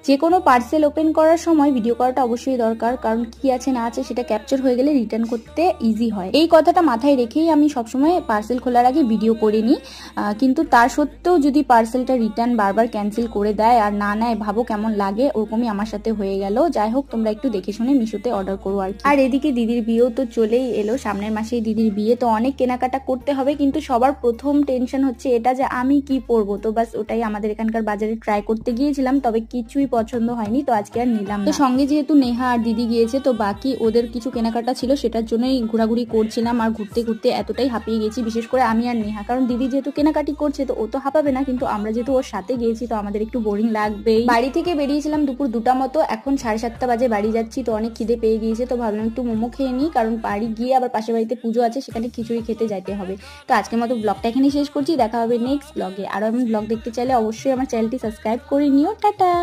যে কোনো parcel open করার সময় ভিডিও করাটা অবশ্যই দরকার, কারণ কি আছে না আছে সেটা ক্যাপচার হয়ে গেলে রিটার্ন করতে ইজি হয়। এই কথাটা মাথায় রেখেই আমি সবসময় পার্সেল খোলার আগে ভিডিও করে নিই। কিন্তু তার সত্ত্বেও যদি পার্সেলটা রিটার্ন বারবার ক্যান্সেল করে দেয় আর না নেয়, ভাবো কেমন লাগে। ওরকমই আমার সাথে হয়ে গেল। যাই হোক, তোমরা একটু দেখে শুনে মিশোতে অর্ডার করো আর কি। আর এদিকে দিদির বিয়েও তো চলেই এলো, সামনের মাসেই দিদির বিয়ে, তো অনেক কেনাকাটা করতে হবে। কিন্তু সবার প্রথম টেনশন হচ্ছে এটা যে আমি কি পরবো। তো বাস ওটাই আমাদের এখানকার বাজারে ট্রাই করতে গিয়েছিলাম, তবে কিছুই পছন্দ হয়নি, তো আজকে আর নিলাম না। তো সঙ্গে যেহেতু নেহা আর দিদি গিয়েছে, তো বাকি ওদের কিছু কেনাকাটা ছিল, সেটার জন্যই ঘোরাঘুরি করছিলাম। আর ঘুরতে ঘুরতে এতটাই হাঁপিয়ে গেছি, বিশেষ করে আমি আর নেহা, কারণ দিদি যেহেতু কেনাকাটি করছে তো ও তো হাঁপাবে না, কিন্তু আমরা যেহেতু ওর সাথে গিয়েছি তো আমাদের একটু বোরিং লাগবেই। বাড়ি থেকে বেরিয়েছিলাম দুপুর 2টা মতো, এখন 7:30 বাজে বাড়ি যাচ্ছি। তো অনেক খিদে পেয়ে গিয়েছে, তো ভাবলাম একটু মোমো খেয়ে নিই, কারণ বাড়ি গিয়ে আবার পাশের বাড়িতে পুজো আছে, সেখানে খিচুড়ি খেতে যাইতে হবে। তো আজকের মতো ব্লগটা এখানেই শেষ করছি, দেখা হবে নেক্সট ব্লগে। আরো আমি ব্লগ দেখতে চাইলে অবশ্যই আমার চ্যানেলটি সাবস্ক্রাইব করে নিও। টাটা।